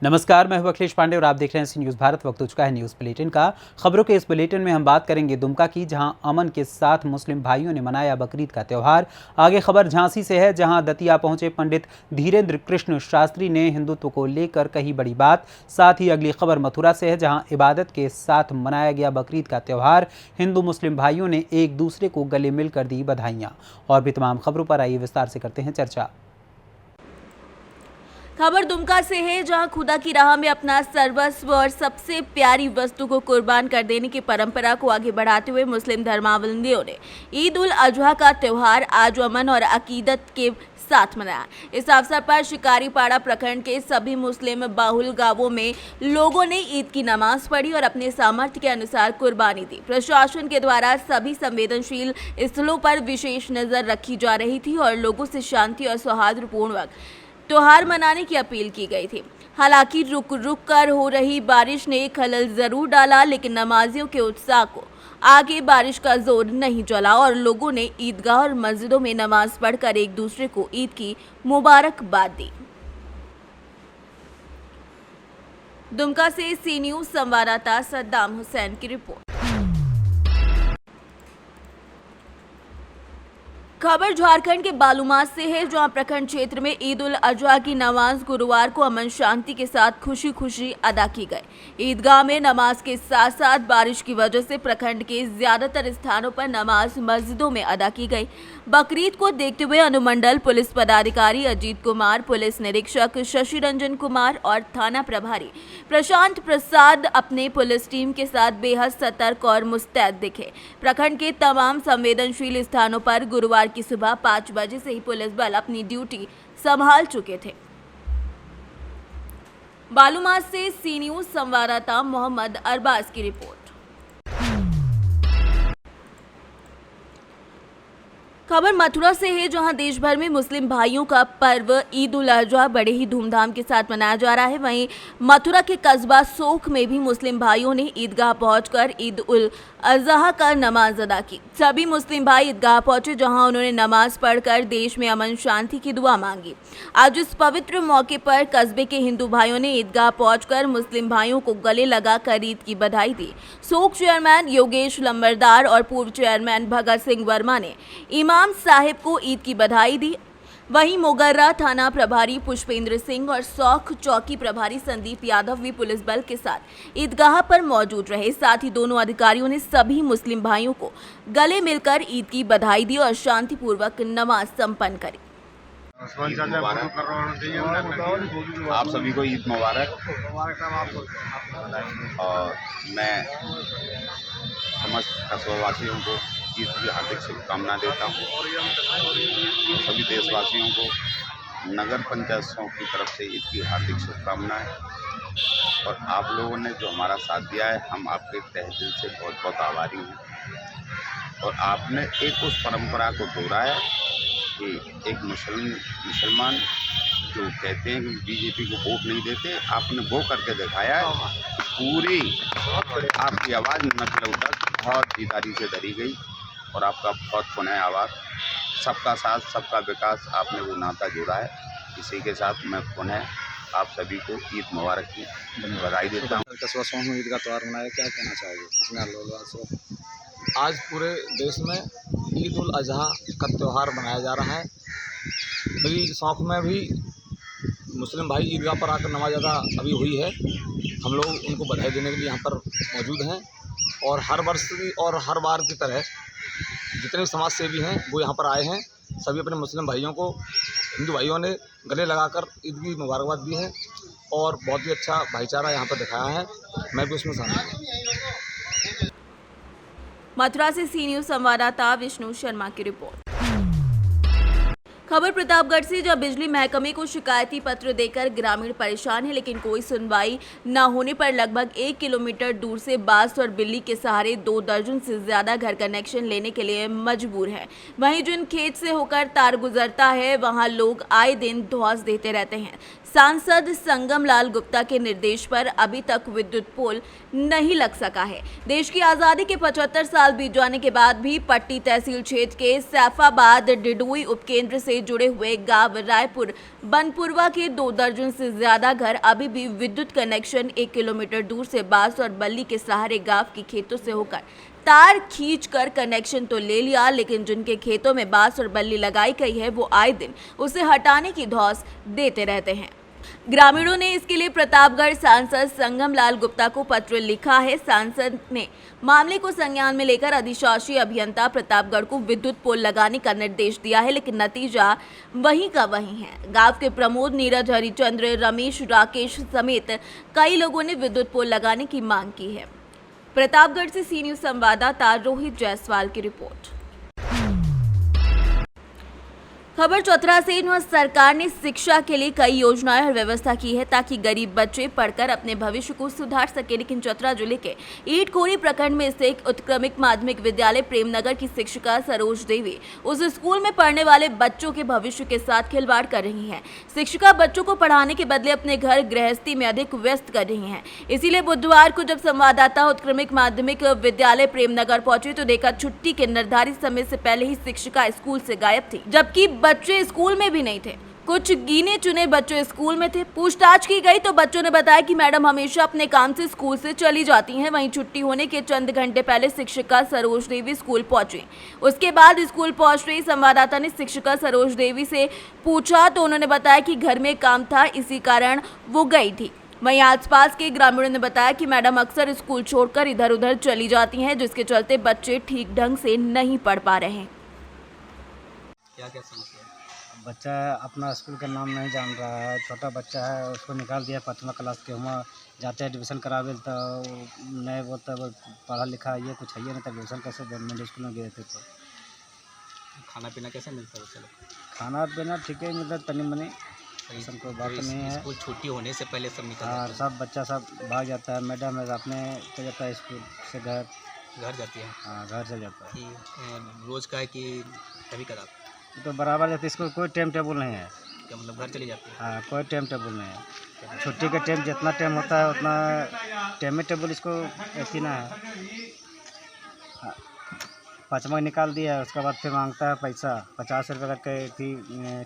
नमस्कार, मैं हूं अखिलेश पांडे और आप देख रहे हैं सी न्यूज़ भारत। वक्त हो चुका है न्यूज़ बुलेटिन का। खबरों के इस बुलेटिन में हम बात करेंगे दुमका की, जहां अमन के साथ मुस्लिम भाइयों ने मनाया बकरीद का त्यौहार। आगे खबर झांसी से है, जहां दतिया पहुंचे पंडित धीरेन्द्र कृष्ण शास्त्री ने हिंदुत्व को लेकर कही बड़ी बात। साथ ही अगली खबर मथुरा से है, जहां इबादत के साथ मनाया गया बकरीद का त्यौहार। हिंदू मुस्लिम भाइयों ने एक दूसरे को गले मिलकर दी बधाइयाँ। और भी तमाम खबरों पर आइए विस्तार से करते हैं चर्चा। खबर दुमका से है, जहां खुदा की राह में अपना सर्वस्व और सबसे प्यारी वस्तु को कुर्बान कर देने की परंपरा को आगे बढ़ाते हुए मुस्लिम धर्मावलंबियों ने ईद उल अजहा का त्यौहार आज अमन और अकीदत के साथ मनाया। इस अवसर पर शिकारीपाड़ा प्रखंड के सभी मुस्लिम बाहुल गांवों में लोगों ने ईद की नमाज पढ़ी और अपने सामर्थ्य के अनुसार कुर्बानी दी। प्रशासन के द्वारा सभी संवेदनशील स्थलों पर विशेष नजर रखी जा रही थी और लोगों से शांति और सौहार्दपूर्वक त्योहार मनाने की अपील की गई थी। हालांकि रुक रुक कर हो रही बारिश ने खलल जरूर डाला, लेकिन नमाजियों के उत्साह को आगे बारिश का जोर नहीं चला और लोगों ने ईदगाह और मस्जिदों में नमाज पढ़कर एक दूसरे को ईद की मुबारकबाद दी। दुमका से सी न्यूज़ संवाददाता सद्दाम हुसैन की रिपोर्ट। खबर झारखंड के बालूमास से है, जहां प्रखंड क्षेत्र में ईद उल अजहा की नमाज गुरुवार को अमन शांति के साथ खुशी खुशी अदा की गई। ईदगाह में नमाज के साथ साथ बारिश की वजह से प्रखंड के ज्यादातर स्थानों पर नमाज मस्जिदों में अदा की गई। बकरीद को देखते हुए अनुमंडल पुलिस पदाधिकारी अजीत कुमार, पुलिस निरीक्षक शशि रंजन कुमार और थाना प्रभारी प्रशांत प्रसाद अपने पुलिस टीम के साथ बेहद सतर्क और मुस्तैद दिखे। प्रखंड के तमाम संवेदनशील स्थानों पर गुरुवार की सुबह 5 बजे से ही पुलिस बल अपनी ड्यूटी संभाल चुके थे। बालूमास से सी न्यूज़ संवाददाता मोहम्मद अरबाज की रिपोर्ट। खबर मथुरा से है, जहां देश भर में मुस्लिम भाइयों का पर्व ईद उल अजहा बड़े ही धूमधाम के साथ मनाया जा रहा है। वहीं मथुरा के कस्बा सोख में भी मुस्लिम भाइयों ने ईदगाह पहुंचकर ईद उल अजहा का नमाज अदा की। सभी मुस्लिम भाई ईदगाह पहुंचे, जहां उन्होंने नमाज पढ़कर देश में अमन शांति की दुआ मांगी। आज इस पवित्र मौके पर कस्बे के हिंदू भाइयों ने ईदगाह पहुंचकर मुस्लिम भाइयों को गले लगाकर ईद की बधाई दी। सोख चेयरमैन योगेश लंबरदार और पूर्व चेयरमैन भगत सिंह वर्मा ने इमाम साहिब को ईद की बधाई दी। वहीं मोगर्रा थाना प्रभारी पुष्पेंद्र सिंह और सौख चौकी प्रभारी संदीप यादव भी पुलिस बल के साथ ईदगाह पर मौजूद रहे। साथ ही दोनों अधिकारियों ने सभी मुस्लिम भाइयों को गले मिलकर ईद की बधाई दी और शांतिपूर्वक नमाज संपन्न करी। आप सभी को ईद मुबारक। और मैं समस्त कस्बावासियों को ईद की हार्दिक शुभकामना देता हूँ। सभी देशवासियों को नगर पंचायत सौंख की तरफ से ईद की हार्दिक शुभकामनाएं। और आप लोगों ने जो हमारा साथ दिया है, हम आपके तहे दिल से बहुत बहुत आभारी हैं। और आपने एक उस परंपरा को दोहराया कि एक मुसलमान जो कहते हैं कि बीजेपी को वोट नहीं देते, आपने वो करके दिखाया है। पूरी आपकी आवाज़ नस्लों तक बहुत दीदारी से धरी गई और आपका बहुत पुनः आभार। सबका साथ सबका विकास, आपने वो नाता जोड़ा है। इसी के साथ मैं पुनः आप सभी को ईद मुबारक की बधाई देता हूँ। कस्बा सोख में ईद का त्यौहार मनाया, क्या कहना चाहोगे इसमें? आज पूरे देश में ईद उल अजहा का त्यौहार मनाया जा रहा है। मेरी सोख में भी मुस्लिम भाई ईदगाह पर आकर नमाज अदा अभी हुई है। हम लोग उनको बधाई देने के लिए यहाँ पर मौजूद हैं और हर वर्ष की और हर बार की तरह जितने समाज सेवी हैं वो यहाँ पर आए हैं। सभी अपने मुस्लिम भाइयों को हिंदू भाइयों ने गले लगाकर ईद की मुबारकबाद दी है और बहुत ही अच्छा भाईचारा यहाँ पर दिखाया है। मैं भी उसमें शामिल हूँ। मथुरा से सी न्यूज़ संवाददाता विष्णु शर्मा की रिपोर्ट। खबर प्रतापगढ़ से, जब बिजली महकमे को शिकायती पत्र देकर ग्रामीण परेशान है, लेकिन कोई सुनवाई न होने पर लगभग 1 किलोमीटर दूर से बांस और बिल्ली के सहारे 2 दर्जन से ज्यादा घर कनेक्शन लेने के लिए मजबूर हैं। वहीं जिन खेत से होकर तार गुजरता है, वहां लोग आए दिन धौंस देते रहते हैं। सांसद संगम लाल गुप्ता के निर्देश पर अभी तक विद्युत पोल नहीं लग सका है। देश की आज़ादी के 75 साल बीत जाने के बाद भी पट्टी तहसील क्षेत्र के सैफाबाद डिडोई उपकेंद्र से जुड़े हुए गांव रायपुर बनपुरवा के 2 दर्जन से ज्यादा घर अभी भी विद्युत कनेक्शन 1 किलोमीटर दूर से बांस और बल्ली के सहारे गांव के खेतों से होकर तार खींचकर कनेक्शन तो ले लिया, लेकिन जिनके खेतों में बांस और बल्ली लगाई गई है वो आए दिन उसे हटाने की धौंस देते रहते हैं। ग्रामीणों ने इसके लिए प्रतापगढ़ सांसद संगम लाल गुप्ता को पत्र लिखा है। सांसद ने मामले को संज्ञान में लेकर अधिशासी अभियंता प्रतापगढ़ को विद्युत पोल लगाने का निर्देश दिया है, लेकिन नतीजा वहीं का वहीं है। गांव के प्रमोद, नीरज, हरिचंद्र, रमेश, राकेश समेत कई लोगों ने विद्युत पोल लगाने की मांग की है। प्रतापगढ़ से सी न्यूज़ संवाददाता रोहित जायसवाल की रिपोर्ट। खबर चौथरा से, जहां सरकार ने शिक्षा के लिए कई योजनाएं और व्यवस्था की है ताकि गरीब बच्चे पढ़कर अपने भविष्य को सुधार सके, लेकिन चौथरा जिले के ईटखोरी प्रखंड में स्थित उत्क्रमित माध्यमिक विद्यालय प्रेमनगर की शिक्षिका सरोज देवी उस स्कूल में पढ़ने वाले बच्चों के भविष्य के साथ खिलवाड़ कर रही हैं। शिक्षिका बच्चों को पढ़ाने के बदले अपने घर गृहस्थी में अधिक व्यस्त कर रही हैं। इसीलिए बुधवार को जब संवाददाता उत्क्रमित माध्यमिक विद्यालय प्रेमनगर पहुंचे तो देखा छुट्टी के निर्धारित समय से पहले ही शिक्षिका स्कूल से गायब थी, जबकि बच्चे स्कूल में भी नहीं थे। कुछ गिने चुने बच्चे स्कूल में थे। पूछताछ की गई तो बच्चों ने बताया कि मैडम हमेशा अपने काम से स्कूल से चली जाती हैं। वहीं छुट्टी होने के चंद घंटे पहले शिक्षिका सरोज देवी स्कूल पहुंची। उसके बाद स्कूल पहुंच रही संवाददाता ने शिक्षिका सरोज देवी से पूछा तो उन्होंने बताया कि घर में काम था, इसी कारण वो गई थी। वहीं आसपास के ग्रामीणों ने बताया कि मैडम अक्सर स्कूल छोड़कर इधर उधर चली जाती हैं, जिसके चलते बच्चे ठीक ढंग से नहीं पढ़ पा रहे हैं। क्या क्या समस्या है? बच्चा अपना स्कूल का नाम नहीं जान रहा है, छोटा बच्चा है, उसको निकाल दिया 5वीं क्लास के। वहाँ जाते हैं एडमिशन करावे तो नहीं बोलता पढ़ा लिखा ये कुछ है नहीं, तो एडमिशन कैसे गवर्नमेंट स्कूल में गए थे। तो खाना पीना कैसे मिलता है बच्चे लोग? खाना पीना ठीक है मिलता, तनी मनी, ऐसा कोई बात नहीं है। स्कूल छुट्टी होने से पहले सब निकल हाँ, जाते हैं। सब बच्चा सब भाग जाता है। मैडम है अपने चल जाता है स्कूल से घर जाती है। हाँ, घर चल जाता है। कि रोज का है कि कभी कदार? तो बराबर जाते स्कूल, कोई टाइम टेबल नहीं है। क्या मतलब घर चली जाती है? हाँ, कोई टाइम टेबल नहीं है। छुट्टी का टाइम जितना टाइम होता है उतना टाइम टेबल इसको ऐसी ना है। हाँ, 5वां निकाल दिया, उसके बाद फिर मांगता है पैसा 50 रुपये करके थी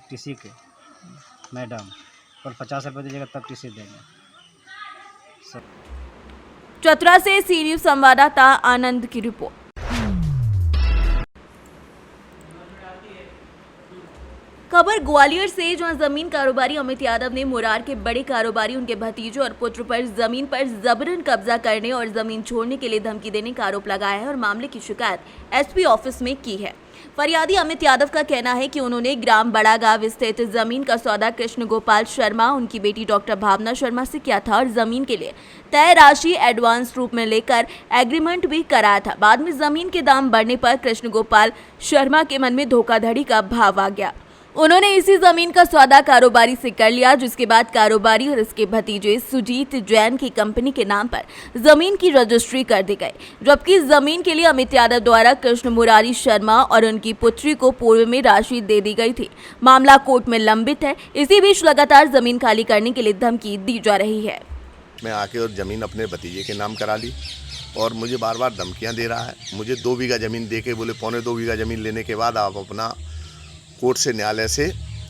टीसी के मैडम, और 50 रुपये दीजिएगा तब टीसी देंगे। चतरा से सी न्यूज़ संवाददाता आनंद की रिपोर्ट। खबर ग्वालियर से, जहां जमीन कारोबारी अमित यादव ने मुरार के बड़े कारोबारी उनके भतीजे और पुत्र पर जमीन पर जबरन कब्जा करने और जमीन छोड़ने के लिए धमकी देने का आरोप लगाया है और मामले की शिकायत एसपी ऑफिस में की है। फरियादी अमित यादव का कहना है कि उन्होंने ग्राम बड़ा गांव स्थित जमीन का सौदा कृष्ण गोपाल शर्मा, उनकी बेटी डॉक्टर भावना शर्मा से किया था और जमीन के लिए तय राशि एडवांस रूप में लेकर एग्रीमेंट भी कराया था। बाद में जमीन के दाम बढ़ने पर कृष्ण गोपाल शर्मा के मन में धोखाधड़ी का भाव आ गया। उन्होंने इसी जमीन का सौदा कारोबारी से कर लिया, जिसके बाद कारोबारी और इसके भतीजे सुजीत जैन की कंपनी के नाम पर जमीन की रजिस्ट्री कर दी गई, जबकि जमीन के लिए अमित यादव द्वारा कृष्ण मुरारी शर्मा और उनकी पुत्री को पूर्व में राशि दे दी गई थी। मामला कोर्ट में लंबित है। इसी बीच लगातार जमीन खाली करने के लिए धमकी दी जा रही है। मैं आके और ज़मीन अपने भतीजे के नाम करा ली और मुझे बार बार धमकियां दे रहा है। मुझे 2 बीघा ज़मीन दे के बोले 2.25 बीघा ज़मीन लेने के बाद आप अपना कोर्ट से न्यायालय से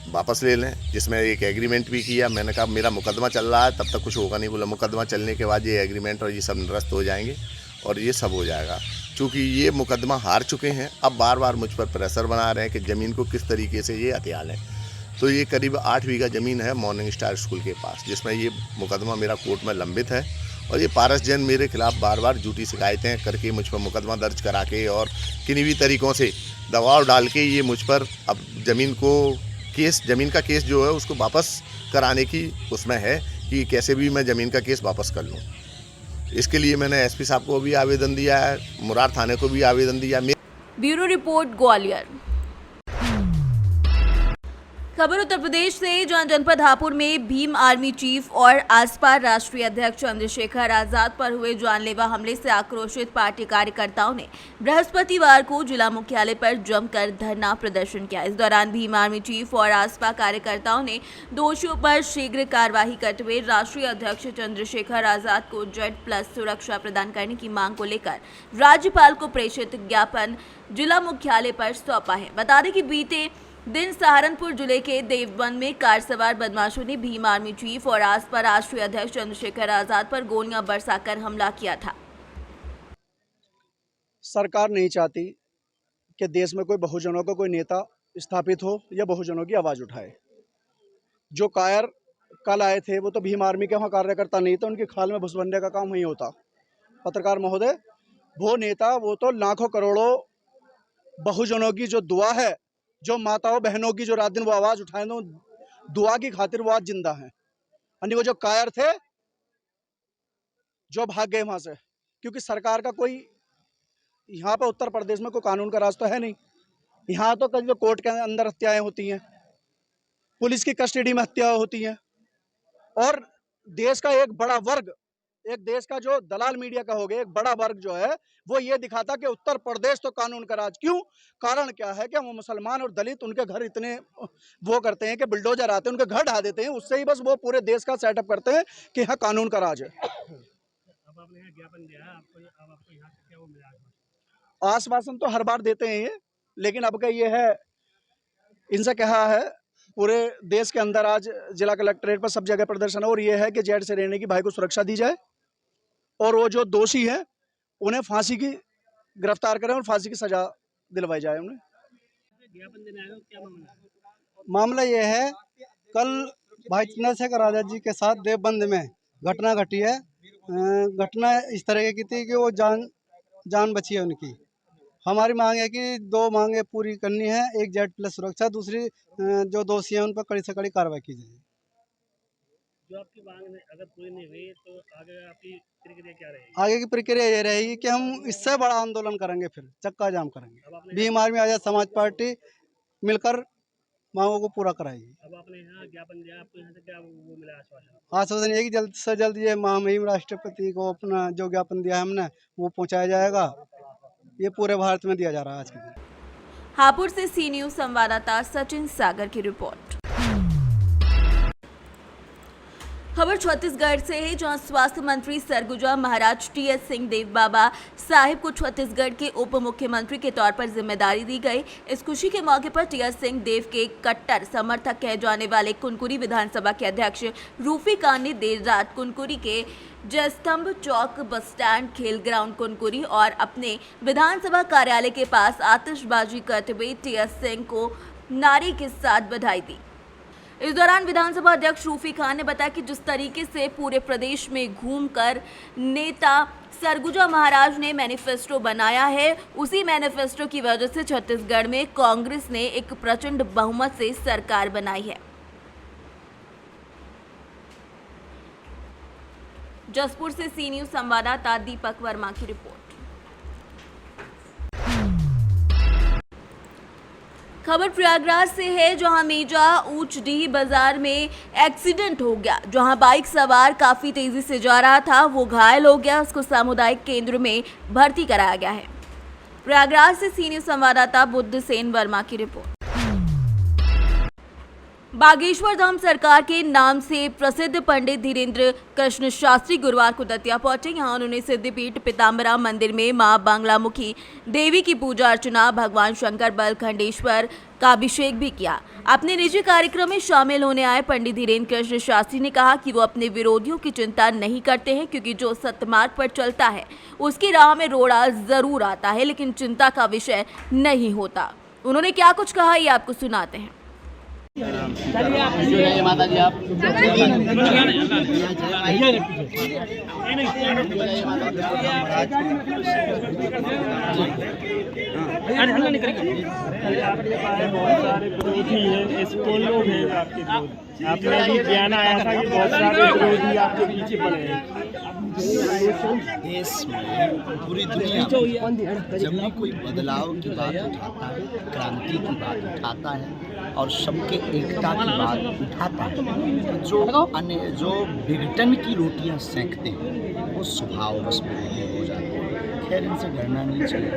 वापस ले लें, जिसमें एक एग्रीमेंट भी किया। मैंने कहा मेरा मुकदमा चल रहा है, तब तक कुछ होगा नहीं। बोला मुकदमा चलने के बाद ये एग्रीमेंट और ये सब निरस्त हो जाएंगे और ये सब हो जाएगा। चूँकि ये मुकदमा हार चुके हैं, अब बार बार मुझ पर प्रेशर बना रहे हैं कि ज़मीन को किस तरीके से ये हथिया लें। तो ये करीब 8 बीघा ज़मीन है मॉर्निंग स्टार स्कूल के पास, जिसमें ये मुकदमा मेरा कोर्ट में लंबित है। और ये पारस जैन मेरे खिलाफ बार बार झूठी शिकायतें करके मुझ पर मुकदमा दर्ज करा के और किन्हीं भी तरीक़ों से दबाव डाल के ये मुझ पर अब ज़मीन का केस जो है उसको वापस कराने की उसमें है कि कैसे भी मैं ज़मीन का केस वापस कर लूँ। इसके लिए मैंने एसपी साहब को भी आवेदन दिया है, मुरार थाने को भी आवेदन दिया। Bureau report Gwalior. खबर उत्तर प्रदेश से, जहां जनपद हापुड़ में भीम आर्मी चीफ और आसपा राष्ट्रीय अध्यक्ष चंद्रशेखर आजाद पर हुए जानलेवा हमले से आक्रोशित पार्टी कार्यकर्ताओं ने बृहस्पतिवार को जिला मुख्यालय पर जमकर धरना प्रदर्शन किया। इस दौरान भीम आर्मी चीफ और आसपा कार्यकर्ताओं ने दोषियों पर शीघ्र कार्यवाही करते हुए राष्ट्रीय अध्यक्ष चंद्रशेखर आजाद को Z+ सुरक्षा प्रदान करने की मांग को लेकर राज्यपाल को प्रेषित ज्ञापन जिला मुख्यालय पर सौंपा है। बता दें कि बीते दिन सहारनपुर जिले के देवबंद में कार सवार बदमाशों ने भीम आर्मी चीफ और आसपा राष्ट्रीय अध्यक्ष चंद्रशेखर आजाद पर गोलियां बरसाकर हमला किया था। सरकार नहीं चाहती कि देश में कोई बहुजनों का कोई नेता स्थापित हो या बहुजनों की आवाज़ उठाए। जो कायर कल आए थे वो तो भीम आर्मी के वहाँ कार्यकर्ता नहीं थे, उनकी खाल में घुस बनने का काम वहीं होता। पत्रकार महोदय, वो नेता वो तो लाखों करोड़ों बहुजनों की जो दुआ है, जो माताओं बहनों की जो रात दिन वो आवाज़ उठाए दो, दुआ की खातिर वो आज जिंदा हैं। यानी वो जो कायर थे जो भाग गए वहाँ से, क्योंकि सरकार का कोई यहाँ पर उत्तर प्रदेश में कोई कानून का राज तो है नहीं। यहाँ तो कभी तो कोर्ट के अंदर हत्याएं होती हैं, पुलिस की कस्टडी में हत्या होती हैं, और देश का एक बड़ा वर्ग, एक देश का जो दलाल मीडिया का हो गया, एक बड़ा वर्ग जो है वो ये दिखाता कि उत्तर प्रदेश तो कानून का राज। क्यों? कारण क्या है कि वो मुसलमान और दलित उनके घर इतने वो करते हैं कि बुलडोजर आते हैं, उनके घर ढा देते हैं, उससे ही बस वो पूरे देश का सेटअप करते हैं कि यहाँ कानून का राज है। अब आपने यहाँ ज्ञापन दिया है, आपको यहाँ से क्या वो मिला? आश्वासन तो हर बार देते हैं ये, लेकिन अब का ये है, इनसे कहा है पूरे देश के अंदर आज जिला कलेक्ट्रेट पर सब जगह प्रदर्शन है, और ये है कि जेड से रहने की भाई को सुरक्षा दी जाए और वो जो दोषी हैं उन्हें फांसी की गिरफ्तार करें और फांसी की सजा दिलवाई जाए उन्हें। ज्ञापन देने आए हो, क्या मामला है? मामला ये है, कल भाई चंद्रशेखर आजाद जी के साथ देवबंद में घटना घटी है। घटना इस तरह की थी कि वो जान बची है उनकी। हमारी मांग है कि दो मांगे पूरी करनी है, एक Z+ सुरक्षा, दूसरी जो दोषी हैं उन पर कड़ी से कड़ी कार्रवाई की जाए। जो आपकी मांग अगर पूरी नहीं हुई तो आगे आपकी प्रक्रिया क्या रहेगी? आगे की प्रक्रिया ये रहेगी कि हम इससे बड़ा आंदोलन करेंगे, फिर चक्का जाम करेंगे। भीम आर्मी आजाद समाज पार्टी मिलकर मांगों को पूरा कराएगी। अब आपने यहाँ ज्ञापन दिया, आपको यहाँ से क्या वो मिला आश्वासन? आश्वासन ये कि जल्द से जल्द ये महामहिम राष्ट्रपति को अपना जो ज्ञापन दिया है हमने वो पहुँचाया जाएगा। ये पूरे भारत में दिया जा रहा है आज के दिन। हापुड़ से सी न्यूज संवाददाता सचिन सागर की रिपोर्ट। खबर छत्तीसगढ़ से है, जहां स्वास्थ्य मंत्री सरगुजा महाराज TS सिंह देव बाबा साहिब को छत्तीसगढ़ के उप मुख्यमंत्री के तौर पर जिम्मेदारी दी गई। इस खुशी के मौके पर TS सिंह देव के कट्टर समर्थक कहे जाने वाले कुनकुरी विधानसभा के अध्यक्ष रूफी खान ने देर रात कुनकुरी के जयस्तंभ चौक बस स्टैंड, खेल ग्राउंड कुनकुरी और अपने विधानसभा कार्यालय के पास आतिशबाजी करते हुए TS सिंह को नारे के साथ बधाई दी। इस दौरान विधानसभा अध्यक्ष रूफी खान ने बताया कि जिस तरीके से पूरे प्रदेश में घूमकर नेता सरगुजा महाराज ने मैनिफेस्टो बनाया है, उसी मैनिफेस्टो की वजह से छत्तीसगढ़ में कांग्रेस ने एक प्रचंड बहुमत से सरकार बनाई है। जसपुर से सी न्यूज संवाददाता दीपक वर्मा की रिपोर्ट। खबर प्रयागराज से है, जहां मेजा ऊंचडीह बाजार में एक्सीडेंट हो गया। जहां बाइक सवार काफी तेजी से जा रहा था, वो घायल हो गया, उसको सामुदायिक केंद्र में भर्ती कराया गया है। प्रयागराज से सी न्यूज संवाददाता बुद्ध सेन वर्मा की रिपोर्ट। बागेश्वर धाम सरकार के नाम से प्रसिद्ध पंडित धीरेन्द्र कृष्ण शास्त्री गुरुवार को दतिया पहुंचे। यहां उन्होंने सिद्धिपीठ पीताम्बरा मंदिर में मां बांग्लामुखी देवी की पूजा अर्चना, भगवान शंकर बलखंडेश्वर का अभिषेक भी किया। अपने निजी कार्यक्रम में शामिल होने आए पंडित धीरेन्द्र कृष्ण शास्त्री ने कहा कि वो अपने विरोधियों की चिंता नहीं करते हैं, क्योंकि जो सत्यमार्ग पर चलता है उसकी राह में रोड़ा जरूर आता है, लेकिन चिंता का विषय नहीं होता। उन्होंने क्या कुछ कहा ये आपको सुनाते हैं। चलिए माता जी आप लोग हैं आपने भी बयान आया था कि बहुत सारे विरोधी आपके पीछे पड़े हैं। देश में पूरी दुनिया में जब भी कोई बदलाव की बात उठाता है, क्रांति की बात उठाता है, और सबके एकता की बात उठाता है। जो विघटन की रोटियां सेंकते हैं वो स्वभाव बस विरोधी हो जाते हैं। खैर इनसे डरना नहीं चाहिए,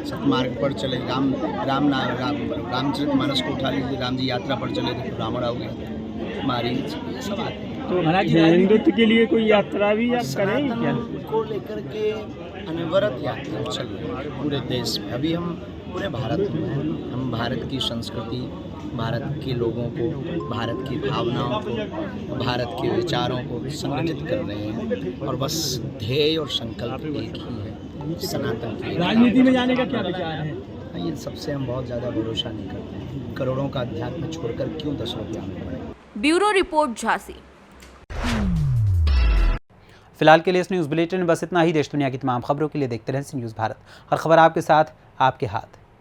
सतमार्ग पर चले। रामचरितमानस को उठा लीजिए, राम जी यात्रा पर चले थे तो रावण आ गया, मारीच, ये सब आते हैं। तो हिंदुत्व के लिए कोई यात्रा भी आप करें क्या? को लेकर के अनवरत यात्रा चल रही है पूरे देश में। अभी हम पूरे भारत में हैं, हम भारत की संस्कृति, भारत के लोगों को, भारत की भावनाओं को, भारत के विचारों को संगठित कर रहे हैं और बस ध्येय और संकल्प एक ही है, सनातन की। राजनीति में जाने का क्या विचार है? ये सबसे हम बहुत ज़्यादा भरोसा नहीं करते हैं। करोड़ों का अध्यात्म छोड़कर क्यों 10 रुपया में पड़े। Bureau report Jhansi. फिलहाल के लिए इस न्यूज़ बुलेटिन में बस इतना ही। देश दुनिया की तमाम खबरों के लिए देखते रहें सी न्यूज़ भारत। हर खबर आपके साथ, आपके हाथ।